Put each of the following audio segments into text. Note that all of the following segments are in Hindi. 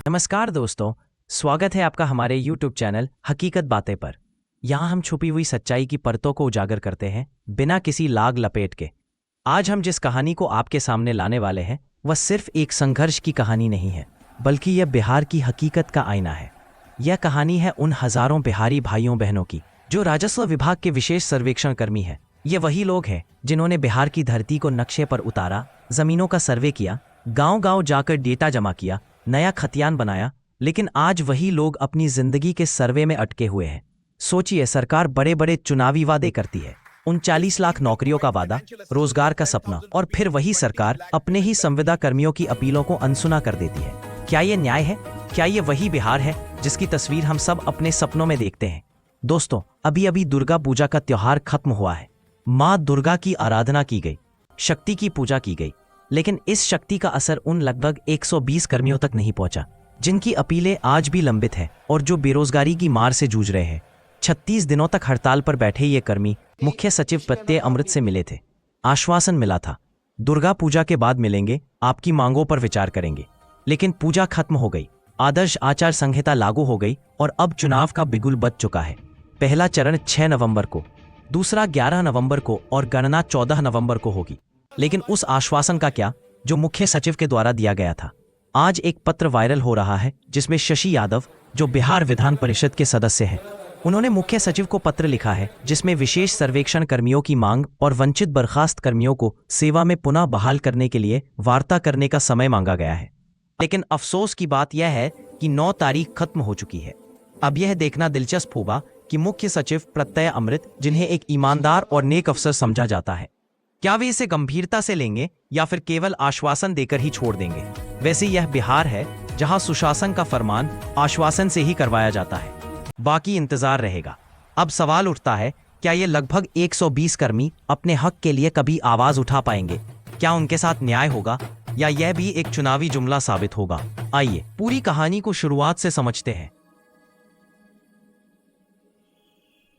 नमस्कार दोस्तों, स्वागत है आपका हमारे YouTube चैनल हकीकत बातें पर। यहाँ हम छुपी हुई सच्चाई की परतों को उजागर करते हैं बिना किसी लाग लपेट के। आज हम जिस कहानी को आपके सामने लाने वाले हैं वह सिर्फ एक संघर्ष की कहानी नहीं है, बल्कि यह बिहार की हकीकत का आईना है। यह कहानी है उन हजारों बिहारी भाइयों बहनों की जो राजस्व विभाग के विशेष सर्वेक्षण कर्मी हैं। ये वही लोग हैं जिन्होंने बिहार की धरती को नक्शे पर उतारा, जमीनों का सर्वे किया, गांव-गांव जाकर डेटा जमा किया, नया खतियान बनाया। लेकिन आज वही लोग अपनी जिंदगी के सर्वे में अटके हुए हैं। सोचिए, सरकार बड़े बड़े चुनावी वादे करती है, 39 लाख नौकरियों का वादा, रोजगार का सपना, और फिर वही सरकार अपने ही संविदा कर्मियों की अपीलों को अनसुना कर देती है। क्या ये न्याय है? क्या ये वही बिहार है जिसकी तस्वीर हम सब अपने सपनों में देखते हैं? दोस्तों, अभी अभी दुर्गा पूजा का त्योहार खत्म हुआ है। माँ दुर्गा की आराधना की गई, शक्ति की पूजा की गई, लेकिन इस शक्ति का असर उन लगभग 120 कर्मियों तक नहीं पहुंचा जिनकी अपीलें आज भी लंबित हैं और जो बेरोजगारी की मार से जूझ रहे हैं। 36 दिनों तक हड़ताल पर बैठे ये कर्मी मुख्य सचिव प्रत्यय अमृत से मिले थे। आश्वासन मिला था, दुर्गा पूजा के बाद मिलेंगे, आपकी मांगों पर विचार करेंगे। लेकिन पूजा खत्म हो गई, आदर्श आचार संहिता लागू हो गई और अब चुनाव का बिगुल बज चुका है। पहला चरण 6 नवंबर को, दूसरा 11 नवंबर को और गणना 14 नवंबर को होगी। लेकिन उस आश्वासन का क्या जो मुख्य सचिव के द्वारा दिया गया था? आज एक पत्र वायरल हो रहा है जिसमें शशि यादव, जो बिहार विधान परिषद के सदस्य हैं, उन्होंने मुख्य सचिव को पत्र लिखा है जिसमें विशेष सर्वेक्षण कर्मियों की मांग और वंचित बर्खास्त कर्मियों को सेवा में पुनः बहाल करने के लिए वार्ता करने का समय मांगा गया है। लेकिन अफसोस की बात यह है कि 9 तारीख खत्म हो चुकी है। अब यह देखना दिलचस्प होगा कि मुख्य सचिव प्रत्यय अमृत, जिन्हें एक ईमानदार और नेक अफसर समझा जाता है, क्या वे इसे गंभीरता से लेंगे या फिर केवल आश्वासन देकर ही छोड़ देंगे? वैसे यह बिहार है जहां सुशासन का फरमान आश्वासन से ही करवाया जाता है, बाकी इंतजार रहेगा। अब सवाल उठता है, क्या ये लगभग 120 कर्मी अपने हक के लिए कभी आवाज उठा पाएंगे? क्या उनके साथ न्याय होगा या यह भी एक चुनावी जुमला साबित होगा? आइए पूरी कहानी को शुरुआत से समझते हैं।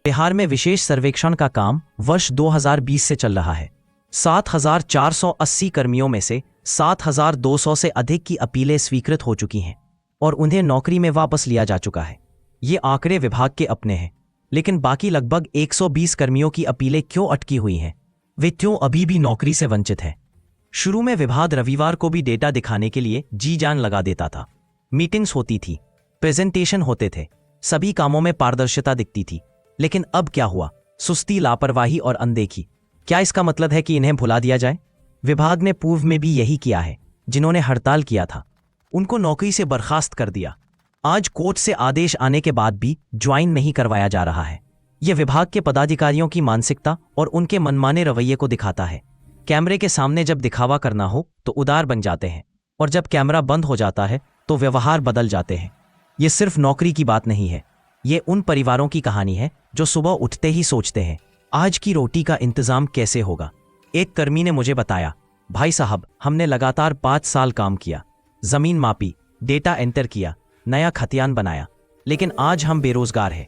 बिहार में विशेष सर्वेक्षण का काम वर्ष 2020 से चल रहा है। 7,480 कर्मियों में से 7,200 से अधिक की अपीलें स्वीकृत हो चुकी हैं और उन्हें नौकरी में वापस लिया जा चुका है। ये आंकड़े विभाग के अपने हैं, लेकिन बाकी लगभग 120 कर्मियों की अपीलें क्यों अटकी हुई हैं? वे क्यों अभी भी नौकरी से वंचित हैं? शुरू में विभाग रविवार को भी डेटा दिखाने के लिए जी जान लगा देता था। मीटिंग्स होती थी, प्रेजेंटेशन होते थे, सभी कामों में पारदर्शिता दिखती थी। लेकिन अब क्या हुआ? सुस्ती, लापरवाही और अनदेखी। क्या इसका मतलब है कि इन्हें भुला दिया जाए? विभाग ने पूर्व में भी यही किया है। जिन्होंने हड़ताल किया था उनको नौकरी से बर्खास्त कर दिया। आज कोर्ट से आदेश आने के बाद भी ज्वाइन नहीं करवाया जा रहा है। यह विभाग के पदाधिकारियों की मानसिकता और उनके मनमाने रवैये को दिखाता है। कैमरे के सामने जब दिखावा करना हो तो उदार बन जाते हैं, और जब कैमरा बंद हो जाता है तो व्यवहार बदल जाते हैं। ये सिर्फ नौकरी की बात नहीं है, ये उन परिवारों की कहानी है जो सुबह उठते ही सोचते हैं, आज की रोटी का इंतजाम कैसे होगा। एक कर्मी ने मुझे बताया, भाई साहब, हमने लगातार 5 साल काम किया, जमीन मापी, डेटा एंटर किया, नया खतियान बनाया, लेकिन आज हम बेरोजगार हैं।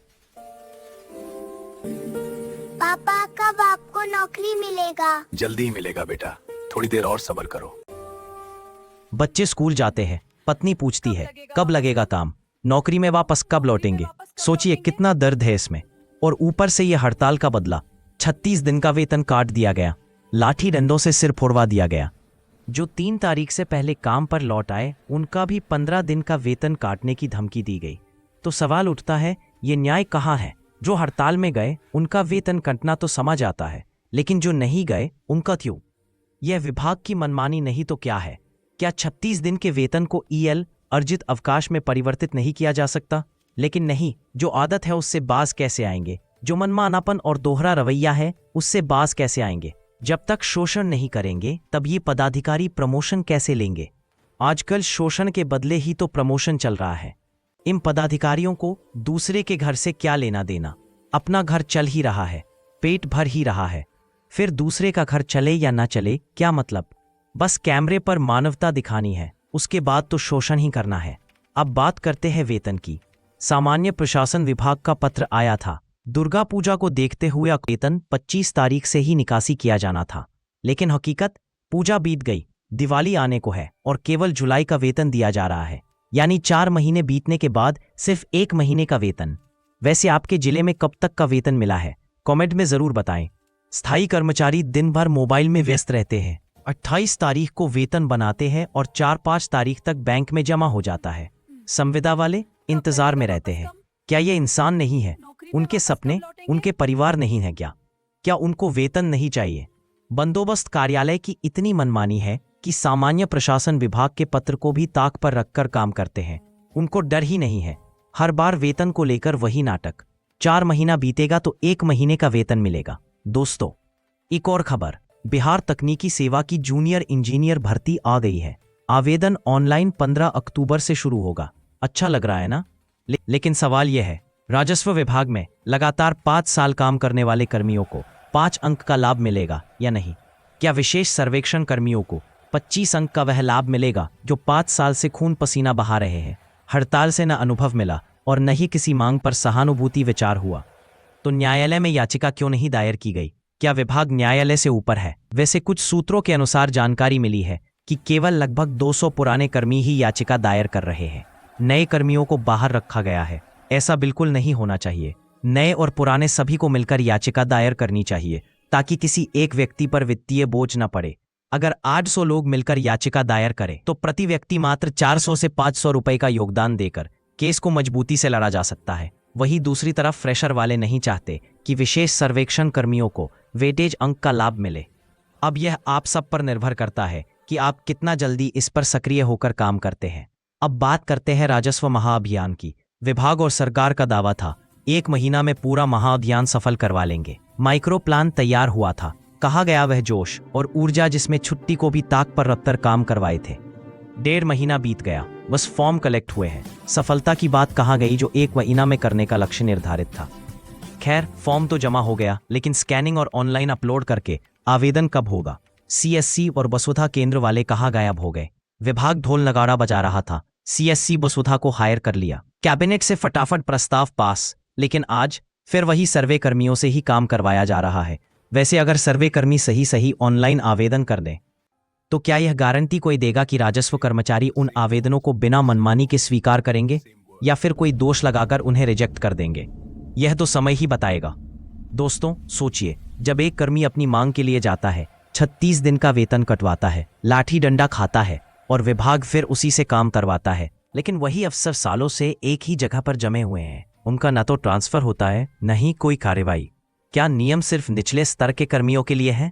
पापा, कब आपको नौकरी मिलेगा? जल्दी मिलेगा बेटा, थोड़ी देर और सब्र करो। बच्चे स्कूल जाते हैं, पत्नी पूछती है, कब लगेगा काम? नौकरी में वापस कब लौटेंगे? सोचिए कितना दर्द है इसमें। और ऊपर से यह हड़ताल का बदला, 36 दिन का वेतन काट दिया गया, लाठी डंडों से सिर फोड़वा दिया गया। जो 3 तारीख से पहले काम पर लौट आए उनका भी 15 दिन का वेतन काटने की धमकी दी गई। तो सवाल उठता है, ये न्याय कहाँ है? जो हड़ताल में गए उनका वेतन कटना तो समझ आता है, लेकिन जो नहीं गए उनका क्यों? यह विभाग की मनमानी नहीं तो क्या है? क्या 36 दिन के वेतन को ईएल अर्जित अवकाश में परिवर्तित नहीं किया जा सकता? लेकिन नहीं, जो आदत है उससे बाज कैसे आएंगे? जो मनमानापन और दोहरा रवैया है उससे बाज कैसे आएंगे? जब तक शोषण नहीं करेंगे तब ये पदाधिकारी प्रमोशन कैसे लेंगे? आजकल शोषण के बदले ही तो प्रमोशन चल रहा है। इन पदाधिकारियों को दूसरे के घर से क्या लेना देना? अपना घर चल ही रहा है, पेट भर ही रहा है, फिर दूसरे का घर चले या ना चले क्या मतलब? बस कैमरे पर मानवता दिखानी है, उसके बाद तो शोषण ही करना है। अब बात करते हैं वेतन की। सामान्य प्रशासन विभाग का पत्र आया था। दुर्गा पूजा को देखते हुए वेतन 25 तारीख से ही निकासी किया जाना था, लेकिन हकीकत, पूजा बीत गई, दिवाली आने को है और केवल जुलाई का वेतन दिया जा रहा है। यानी 4 महीने बीतने के बाद सिर्फ 1 महीने का वेतन। वैसे आपके जिले में कब तक का वेतन मिला है, कमेंट में जरूर बताएं। स्थायी कर्मचारी दिन भर मोबाइल में व्यस्त रहते हैं। 28 तारीख को वेतन बनाते हैं और 4-5 तारीख तक बैंक में जमा हो जाता है। संविदा वाले इंतजार में रहते हैं। क्या ये इंसान नहीं है? उनके सपने, उनके परिवार नहीं है क्या? क्या उनको वेतन नहीं चाहिए? बंदोबस्त कार्यालय की इतनी मनमानी है कि सामान्य प्रशासन विभाग के पत्र को भी ताक पर रखकर काम करते हैं। उनको डर ही नहीं है। हर बार वेतन को लेकर वही नाटक। 4 महीना बीतेगा तो 1 महीने का वेतन मिलेगा। दोस्तों, एक और खबर, बिहार तकनीकी सेवा की जूनियर इंजीनियर भर्ती आ गई है। आवेदन ऑनलाइन 15 अक्टूबर से शुरू होगा। अच्छा लग रहा है ना? लेकिन सवाल यह है, राजस्व विभाग में लगातार 5 साल काम करने वाले कर्मियों को 5 अंक का लाभ मिलेगा या नहीं? क्या विशेष सर्वेक्षण कर्मियों को 25 अंक का वह लाभ मिलेगा जो 5 साल से खून पसीना बहा रहे हैं? हड़ताल से न अनुभव मिला और न ही किसी मांग पर सहानुभूति विचार हुआ, तो न्यायालय में याचिका क्यों नहीं दायर की गई? क्या विभाग न्यायालय से ऊपर है? वैसे कुछ सूत्रों के अनुसार जानकारी मिली है कि केवल लगभग 200 पुराने कर्मी ही याचिका दायर कर रहे हैं। नए कर्मियों को बाहर रखा गया है। ऐसा बिल्कुल नहीं होना चाहिए। नए और पुराने सभी को मिलकर याचिका दायर करनी चाहिए ताकि किसी एक व्यक्ति पर वित्तीय बोझ न पड़े। अगर 800 लोग मिलकर याचिका दायर करें तो प्रति व्यक्ति मात्र 400 से 500 रुपए का योगदान देकर केस को मजबूती से लड़ा जा सकता है। वहीं दूसरी तरफ फ्रेशर वाले नहीं चाहते कि विशेष सर्वेक्षण कर्मियों को वेटेज अंक का लाभ मिले। अब यह आप सब पर निर्भर करता है कि आप कितना जल्दी इस पर सक्रिय होकर काम करते हैं। अब बात करते हैं राजस्व महाअभियान की। विभाग और सरकार का दावा था 1 महीना में पूरा महाअभियान सफल करवा लेंगे। माइक्रो प्लान तैयार हुआ था। कहा गया वह जोश और ऊर्जा जिसमें छुट्टी को भी ताक पर रखकर काम करवाए थे। 1.5 महीना बीत गया, बस फॉर्म कलेक्ट हुए हैं। सफलता की बात कहाँ गई जो 1 महीना में करने का लक्ष्य निर्धारित था? खैर, फॉर्म तो जमा हो गया, लेकिन स्कैनिंग और ऑनलाइन अपलोड करके आवेदन कब होगा? CSC और वसुधा केंद्र वाले कहाँ गायब हो गए? विभाग ढोल नगाड़ा बजा रहा था। CSC वसुधा को हायर कर लिया। कैबिनेट से फटाफट प्रस्ताव पास, लेकिन आज फिर वही सर्वे कर्मियों से ही काम करवाया जा रहा है। वैसे अगर सर्वे कर्मी सही ऑनलाइन आवेदन कर दें तो क्या यह गारंटी कोई देगा कि राजस्व कर्मचारी उन आवेदनों को बिना मनमानी के स्वीकार करेंगे या फिर कोई दोष लगाकर उन्हें रिजेक्ट कर देंगे? यह तो समय ही बताएगा। दोस्तों, सोचिए, जब एक कर्मी अपनी मांग के लिए जाता है, 36 दिन का वेतन कटवाता है, लाठी डंडा खाता है और विभाग फिर उसी से काम करवाता है, लेकिन वही अफसर सालों से एक ही जगह पर जमे हुए हैं। उनका न तो ट्रांसफर होता है, न ही कोई कार्रवाई। क्या नियम सिर्फ निचले स्तर के कर्मियों के लिए है?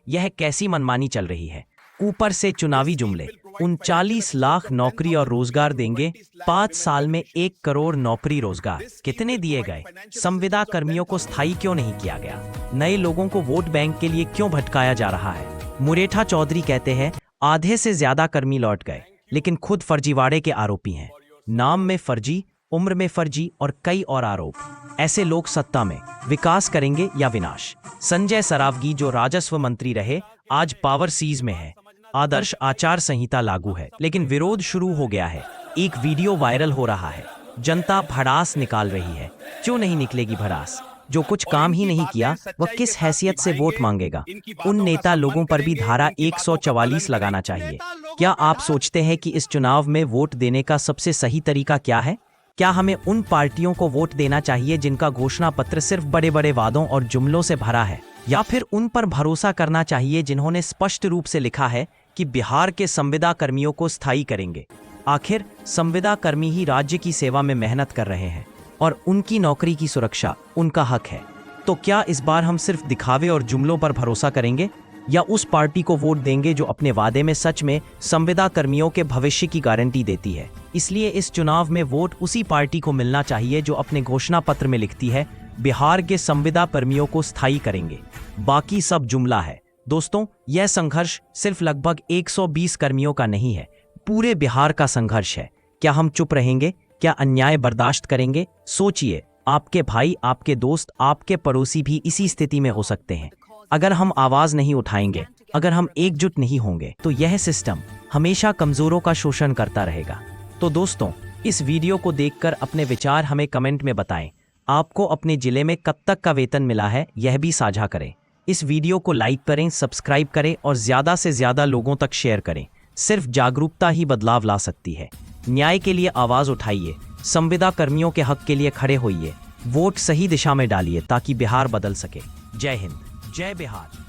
यह कैसी मनमानी चल रही है? ऊपर से चुनावी जुमले। 39 लाख नौकरी और रोजगार देंगे, 5 साल में 1 करोड़ नौकरी रोजगार। कितने दिए गए? संविदा कर्मियों को स्थायी क्यों नहीं किया गया? नए लोगों को वोट बैंक के लिए क्यों भटकाया जा रहा है? मुरेठा चौधरी कहते हैं आधे से ज्यादा कर्मी लौट गए, लेकिन खुद फर्जीवाड़े के आरोपी हैं। नाम में फर्जी, उम्र में फर्जी और कई और आरोप। ऐसे लोग सत्ता में विकास करेंगे या विनाश? संजय सरावगी जो राजस्व मंत्री रहे, आज पावर सीज में है। आदर्श आचार संहिता लागू है, लेकिन विरोध शुरू हो गया है। एक वीडियो वायरल हो रहा है। जनता भड़ास निकाल रही है। क्यों नहीं निकलेगी भड़ास? जो कुछ काम ही नहीं किया वह किस हैसियत से वोट मांगेगा? उन नेता लोगों पर भी धारा 144 लगाना चाहिए। क्या आप सोचते हैं कि इस चुनाव में वोट देने का सबसे सही तरीका क्या है? क्या हमें उन पार्टियों को वोट देना चाहिए जिनका घोषणा पत्र सिर्फ बड़े बड़े वादों और जुमलों से भरा है, या फिर उन पर भरोसा करना चाहिए जिन्होंने स्पष्ट रूप से लिखा है कि बिहार के संविदा कर्मियों को स्थायी करेंगे? आखिर संविदा कर्मी ही राज्य की सेवा में मेहनत कर रहे हैं और उनकी नौकरी की सुरक्षा उनका हक है। तो क्या इस बार हम सिर्फ दिखावे और जुमलों पर भरोसा करेंगे या उस पार्टी को वोट देंगे जो अपने वादे में सच में संविदा कर्मियों के भविष्य की गारंटी देती है? इसलिए इस चुनाव में वोट उसी पार्टी को मिलना चाहिए जो अपने घोषणा पत्र में लिखती है बिहार के संविदा कर्मियों को स्थायी करेंगे, बाकी सब जुमला है। दोस्तों, यह संघर्ष सिर्फ लगभग 120 कर्मियों का नहीं है, पूरे बिहार का संघर्ष है। क्या हम चुप रहेंगे? क्या अन्याय बर्दाश्त करेंगे? सोचिए, आपके भाई, आपके दोस्त, आपके पड़ोसी भी इसी स्थिति में हो सकते हैं। अगर हम आवाज नहीं उठाएंगे, अगर हम एकजुट नहीं होंगे, तो यह सिस्टम हमेशा कमजोरों का शोषण करता रहेगा। तो दोस्तों, इस वीडियो को देखकर अपने विचार हमें कमेंट में बताएं। आपको अपने जिले में कब तक का वेतन मिला है, यह भी साझा करें। इस वीडियो को लाइक करें, सब्सक्राइब करें और ज्यादा से ज्यादा लोगों तक शेयर करें। सिर्फ जागरूकता ही बदलाव ला सकती है। न्याय के लिए आवाज उठाइए, संविदा कर्मियों के हक के लिए खड़े होइए, वोट सही दिशा में डालिए ताकि बिहार बदल सके। जय हिंद, जय बिहार।